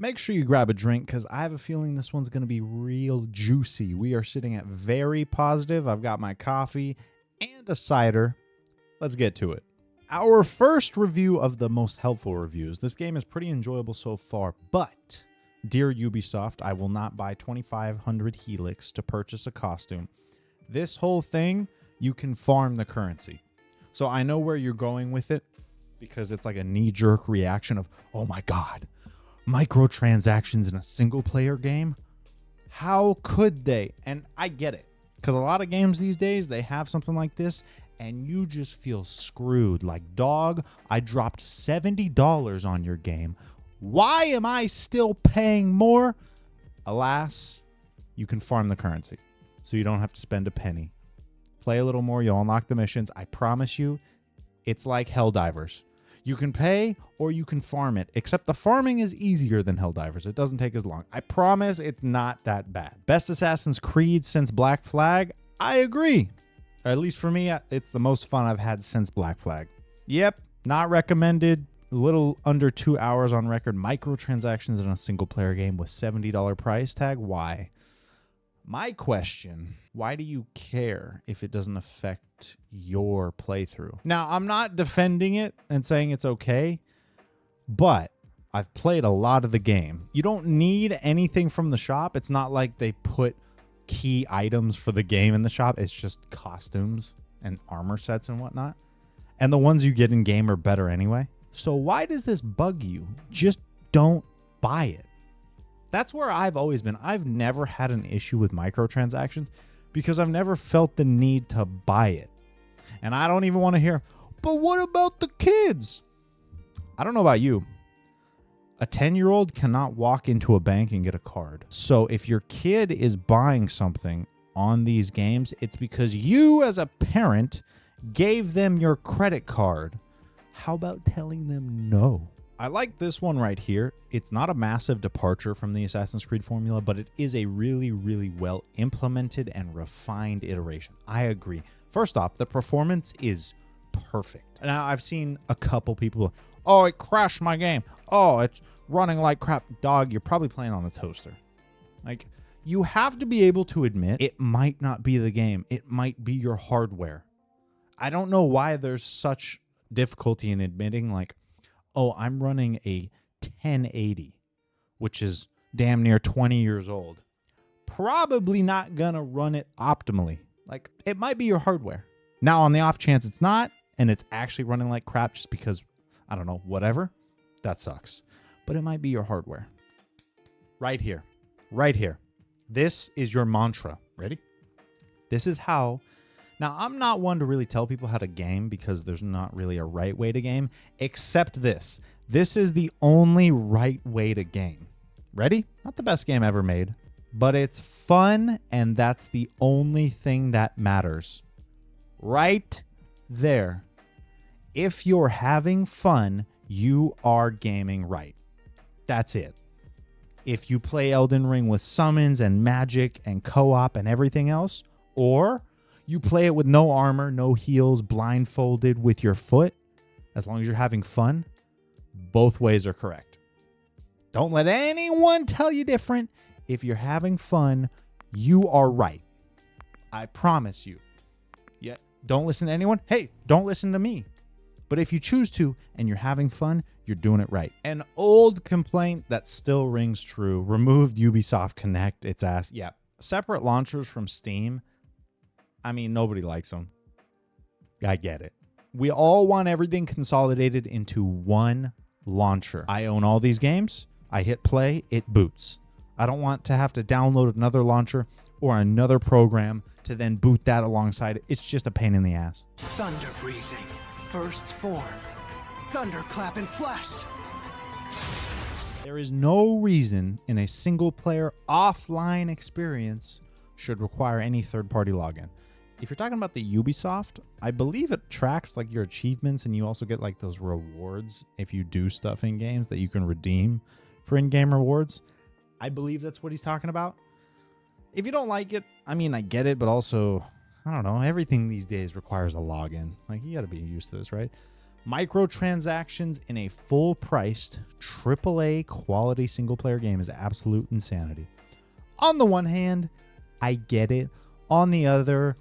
Make sure you grab a drink because I have a feeling this one's going to be real juicy. We are sitting at very positive. I've got my coffee and a cider. Let's get to it. Our first review of the most helpful reviews. This game is pretty enjoyable so far, but dear Ubisoft, I will not buy 2,500 Helix to purchase a costume. This whole thing, you can farm the currency. So I know where you're going with it because it's like a knee-jerk reaction of, oh my God, microtransactions in a single-player game? How could they? And I get it, because a lot of games these days, they have something like this, and you just feel screwed. Like, dog, I dropped $70 on your game. Why am I still paying more? Alas, you can farm the currency, so you don't have to spend a penny. Play a little more, you'll unlock the missions. I promise you, it's like Helldivers. You can pay or you can farm it, except the farming is easier than Helldivers. It doesn't take as long. I promise it's not that bad. Best Assassin's Creed since Black Flag? I agree. Or at least for me, it's the most fun I've had since Black Flag. Yep, not recommended. A little under 2 hours on record. Microtransactions in a single player game with $70 price tag. Why? My question, why do you care if it doesn't affect your playthrough? Now, I'm not defending it and saying it's okay, but I've played a lot of the game. You don't need anything from the shop. It's not like they put key items for the game in the shop. It's just costumes and armor sets and whatnot. And the ones you get in game are better anyway. So why does this bug you? Just don't buy it. That's where I've always been. I've never had an issue with microtransactions because I've never felt the need to buy it. And I don't even want to hear, but what about the kids? I don't know about you. A 10-year-old cannot walk into a bank and get a card. So if your kid is buying something on these games, it's because you as a parent gave them your credit card. How about telling them no? I like this one right here. It's not a massive departure from the Assassin's Creed formula, but it is a really, really well implemented and refined iteration. I agree. First off, the performance is perfect. Now, I've seen a couple people, oh, it crashed my game. Oh, it's running like crap. Dog, you're probably playing on the toaster. Like, you have to be able to admit it might not be the game. It might be your hardware. I don't know why there's such difficulty in admitting, like, oh, I'm running a 1080, which is damn near 20 years old. Probably not gonna run it optimally. Like, it might be your hardware. Now, on the off chance it's not, and it's actually running like crap just because, I don't know, whatever, that sucks. But it might be your hardware. Right here. Right here. This is your mantra. Ready? This is how... Now, I'm not one to really tell people how to game because there's not really a right way to game, except this. This is the only right way to game. Ready? Not the best game ever made, but it's fun, and that's the only thing that matters. Right there. If you're having fun, you are gaming right. That's it. If you play Elden Ring with summons and magic and co-op and everything else, or you play it with no armor, no heals, blindfolded with your foot, as long as you're having fun, both ways are correct. Don't let anyone tell you different. If you're having fun, you are right. I promise you. Yeah, don't listen to anyone. Hey, don't listen to me. But if you choose to and you're having fun, you're doing it right. An old complaint that still rings true. Removed Ubisoft Connect, its ass. Yeah, separate launchers from Steam. I mean, nobody likes them. I get it. We all want everything consolidated into one launcher. I own all these games. I hit play, it boots. I don't want to have to download another launcher or another program to then boot that alongside it. It's just a pain in the ass. Thunder breathing, first form, thunderclap and flash. There is no reason in a single player offline experience should require any third-party login. If you're talking about the Ubisoft, I believe it tracks like your achievements, and you also get like those rewards if you do stuff in games that you can redeem for in-game rewards. I believe that's what he's talking about. If you don't like it, I mean, I get it, but also, I don't know, everything these days requires a login. Like, you got to be used to this, right? Microtransactions in a full-priced AAA quality single-player game is absolute insanity. On the one hand, I get it. On the other,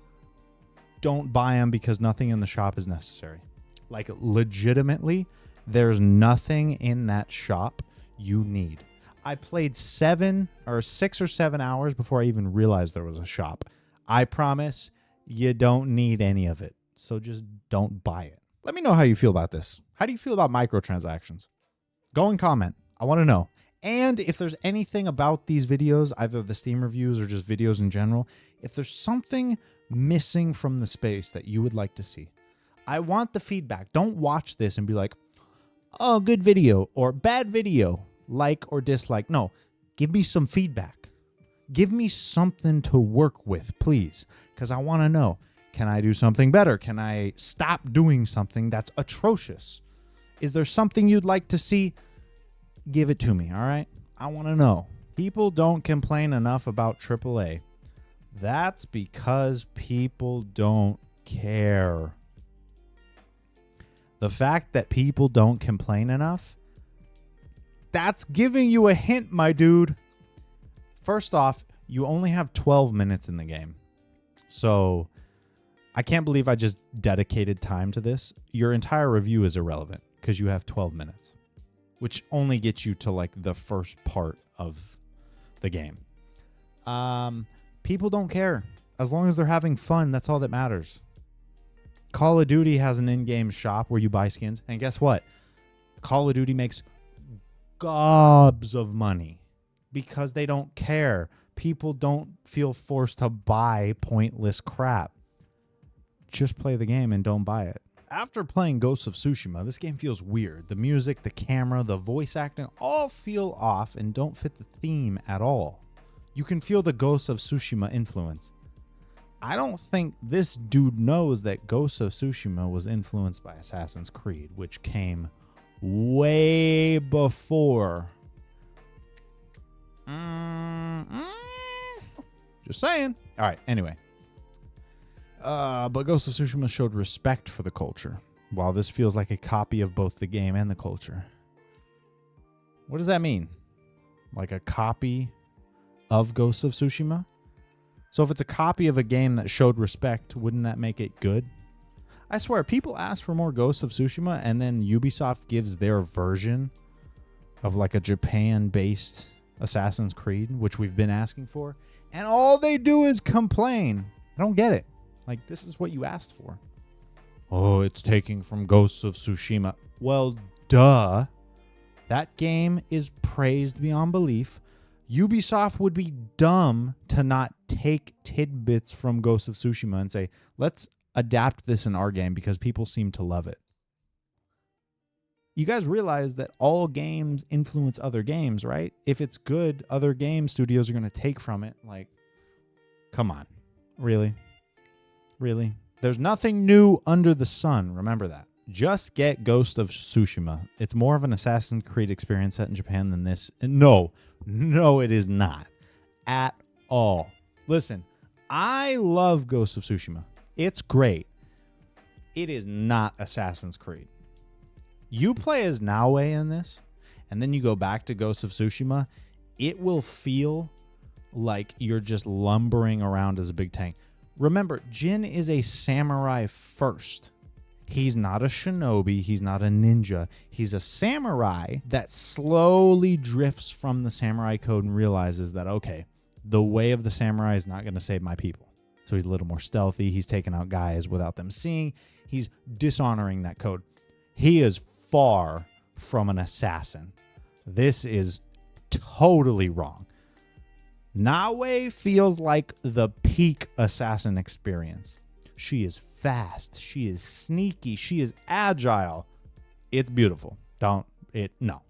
don't buy them because nothing in the shop is necessary. Like, legitimately, there's nothing in that shop you need. I played 6 or 7 hours before I even realized there was a shop. I promise you don't need any of it. So just don't buy it. Let me know how you feel about this. How do you feel about microtransactions? Go and comment. I want to know. And if there's anything about these videos, either the Steam reviews or just videos in general, if there's something missing from the space that you would like to see, I want the feedback. Don't watch this and be like, oh, good video or bad video, like or dislike. No, give me some feedback. Give me something to work with, please, because I want to know. Can I do something better? Can I stop doing something that's atrocious? Is there something you'd like to see? Give it to me, all right? I want to know. People don't complain enough about AAA. That's because people don't care. The fact that people don't complain enough, that's giving you a hint, my dude. First off, you only have 12 minutes in the game. So I can't believe I just dedicated time to this. Your entire review is irrelevant because you have 12 minutes, which only gets you to like the first part of the game. People don't care. As long as they're having fun, that's all that matters. Call of Duty has an in-game shop where you buy skins. And guess what? Call of Duty makes gobs of money because they don't care. People don't feel forced to buy pointless crap. Just play the game and don't buy it. After playing Ghost of Tsushima, this game feels weird. The music, the camera, the voice acting all feel off and don't fit the theme at all. You can feel the Ghost of Tsushima influence. I don't think this dude knows that Ghost of Tsushima was influenced by Assassin's Creed, which came way before. Just saying. All right, anyway. But Ghost of Tsushima showed respect for the culture, while this feels like a copy of both the game and the culture. What does that mean? Like a copy of Ghost of Tsushima? So if it's a copy of a game that showed respect, wouldn't that make it good? I swear, people ask for more Ghost of Tsushima, and then Ubisoft gives their version of like a Japan-based Assassin's Creed, which we've been asking for, and all they do is complain. I don't get it. Like, this is what you asked for. Oh, it's taking from Ghosts of Tsushima. Well, duh. That game is praised beyond belief. Ubisoft would be dumb to not take tidbits from Ghosts of Tsushima and say, let's adapt this in our game because people seem to love it. You guys realize that all games influence other games, right? If it's good, other game studios are going to take from it. Like, come on. Really? Really? There's nothing new under the sun. Remember that. Just get Ghost of Tsushima. It's more of an Assassin's Creed experience set in Japan than this. No, it is not. At all. Listen, I love Ghost of Tsushima. It's great. It is not Assassin's Creed. You play as Naue in this, and then you go back to Ghost of Tsushima, it will feel like you're just lumbering around as a big tank. Remember, Jin is a samurai first. He's not a shinobi. He's not a ninja. He's a samurai that slowly drifts from the samurai code and realizes that, okay, the way of the samurai is not going to save my people. So he's a little more stealthy. He's taking out guys without them seeing. He's dishonoring that code. He is far from an assassin. This is totally wrong. Naue feels like the peak assassin experience. She is fast. She is sneaky. She is agile. It's beautiful. No.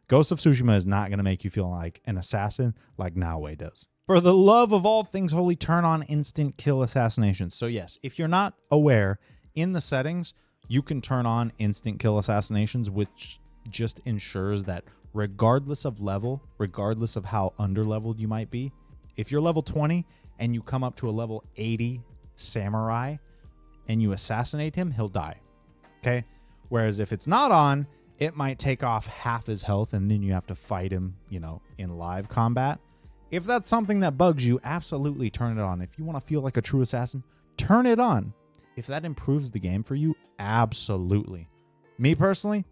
Ghost of Tsushima is not going to make you feel like an assassin like Naue does. For the love of all things holy, turn on instant kill assassinations. So yes, if you're not aware, in the settings, you can turn on instant kill assassinations, which just ensures that regardless of level, regardless of how underleveled you might be, if you're level 20 and you come up to a level 80 samurai and you assassinate him, he'll die. Okay? Whereas if it's not on, it might take off half his health and then you have to fight him, in live combat. If that's something that bugs you, absolutely turn it on. If you want to feel like a true assassin, turn it on. If that improves the game for you, absolutely. Me personally,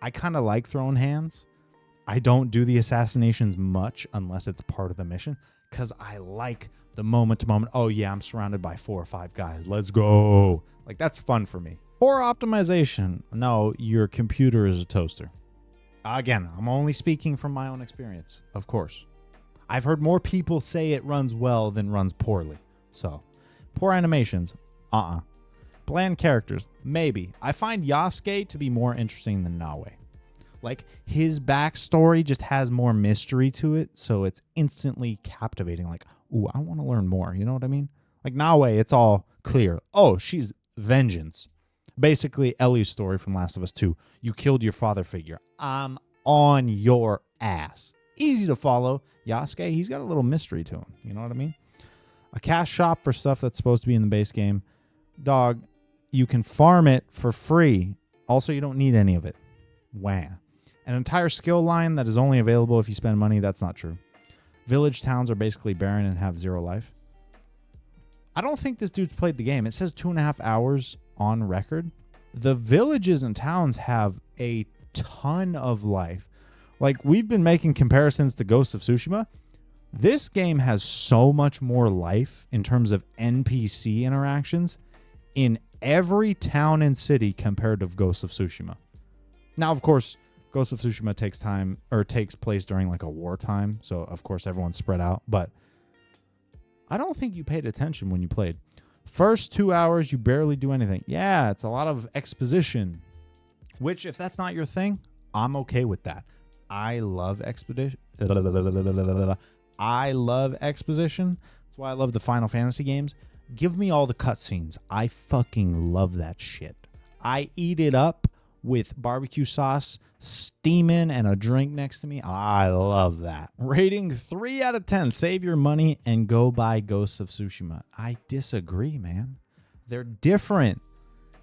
I kind of like throwing hands. I don't do the assassinations much unless it's part of the mission because I like the moment to moment. Oh yeah, I'm surrounded by 4 or 5 guys. Let's go. Like, that's fun for me. Poor optimization. No, your computer is a toaster. Again, I'm only speaking from my own experience, of course. I've heard more people say it runs well than runs poorly. So, poor animations. Bland characters. Maybe. I find Yasuke to be more interesting than Nawe. Like, his backstory just has more mystery to it, so it's instantly captivating. Like, ooh, I want to learn more. You know what I mean? Like, Nawe, it's all clear. Oh, she's vengeance. Basically, Ellie's story from Last of Us 2. You killed your father figure. I'm on your ass. Easy to follow. Yasuke, he's got a little mystery to him. You know what I mean? A cash shop for stuff that's supposed to be in the base game. Dog, you can farm it for free. Also, you don't need any of it. Wah. An entire skill line that is only available if you spend money. That's not true. Village towns are basically barren and have 0 life. I don't think this dude's played the game. It says 2.5 hours on record. The villages and towns have a ton of life. Like, we've been making comparisons to Ghost of Tsushima. This game has so much more life in terms of NPC interactions in every town and city compared to Ghost of Tsushima. Now, of course, Ghost of Tsushima takes place during like a wartime, so of course everyone's spread out, but I don't think you paid attention when you played. First 2 hours, you barely do anything. Yeah, it's a lot of exposition, which if that's not your thing, I'm okay with that. I love exposition. I love exposition. That's why I love the Final Fantasy games. Give me all the cutscenes. I fucking love that shit. I eat it up with barbecue sauce steaming and a drink next to me. I love that. Rating 3 out of 10. Save your money and go buy Ghosts of Tsushima. I disagree, man. They're different.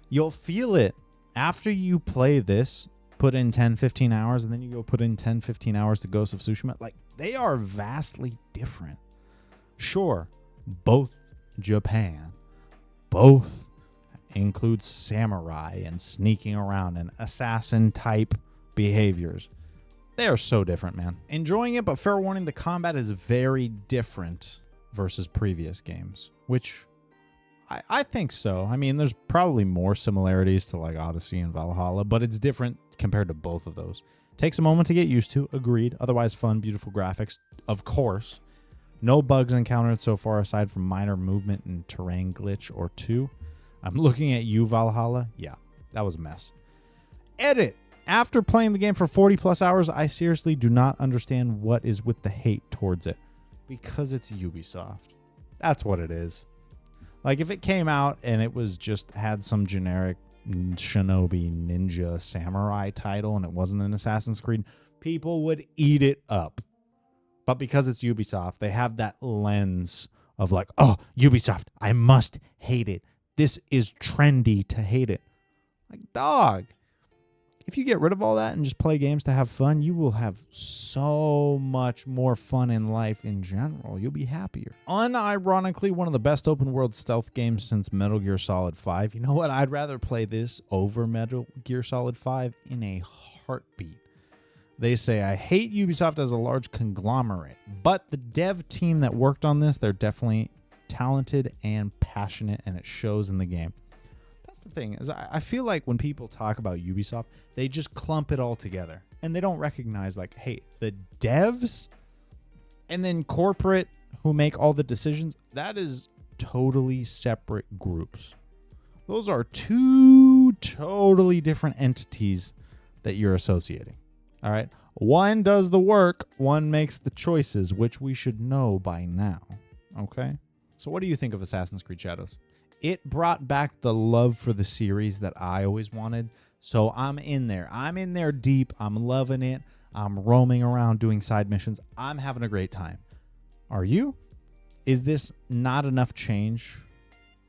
You'll feel it. After you play this, put in 10, 15 hours, and then you go put in 10, 15 hours to Ghosts of Tsushima. Like, they are vastly different. Sure, both Japan, both include samurai and sneaking around and assassin type behaviors. They are so different, man. Enjoying it, but fair warning, the combat is very different versus previous games, which I think so. I mean, there's probably more similarities to like Odyssey and Valhalla, but it's different compared to both of those. Takes a moment to get used to, agreed. Otherwise fun, beautiful graphics, of course. No bugs encountered so far aside from minor movement and terrain glitch or 2. I'm looking at you, Valhalla. Yeah, that was a mess. Edit. After playing the game for 40 plus hours, I seriously do not understand what is with the hate towards it. Because it's Ubisoft. That's what it is. Like, if it came out and it was just had some generic shinobi ninja samurai title and it wasn't an Assassin's Creed, people would eat it up. But because it's Ubisoft, they have that lens of like, oh, Ubisoft, I must hate it. This is trendy to hate it. Like, dog, if you get rid of all that and just play games to have fun, you will have so much more fun in life in general. You'll be happier. Unironically, one of the best open world stealth games since Metal Gear Solid 5. You know what? I'd rather play this over Metal Gear Solid 5 in a heartbeat. They say, I hate Ubisoft as a large conglomerate, but the dev team that worked on this, they're definitely talented and passionate, and it shows in the game. That's the thing, is I feel like when people talk about Ubisoft, they just clump it all together, and they don't recognize, like, hey, the devs and then corporate who make all the decisions, that is totally separate groups. Those are 2 totally different entities that you're associating. All right. One does the work, one makes the choices, which we should know by now. Okay. So what do you think of Assassin's Creed Shadows? It brought back the love for the series that I always wanted. So I'm in there. I'm in there deep. I'm loving it. I'm roaming around doing side missions. I'm having a great time. Are you? Is this not enough change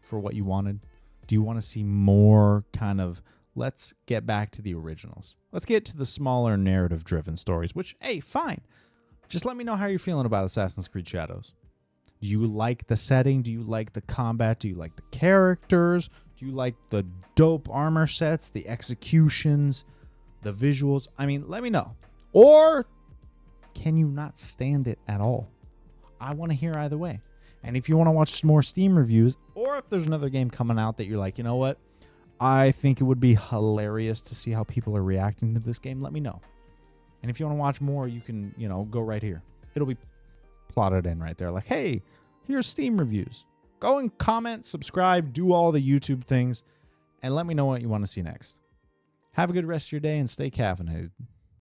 for what you wanted? Do you want to see more kind of let's get back to the originals. Let's get to the smaller narrative-driven stories, which, hey, fine. Just let me know how you're feeling about Assassin's Creed Shadows. Do you like the setting? Do you like the combat? Do you like the characters? Do you like the dope armor sets, the executions, the visuals? I mean, let me know. Or can you not stand it at all? I want to hear either way. And if you want to watch some more Steam reviews, or if there's another game coming out that you're like, you know what? I think it would be hilarious to see how people are reacting to this game, let me know. And if you want to watch more, you can, go right here. It'll be plotted in right there. Like, hey, here's Steam reviews. Go and comment, subscribe, do all the YouTube things, and let me know what you want to see next. Have a good rest of your day and stay caffeinated.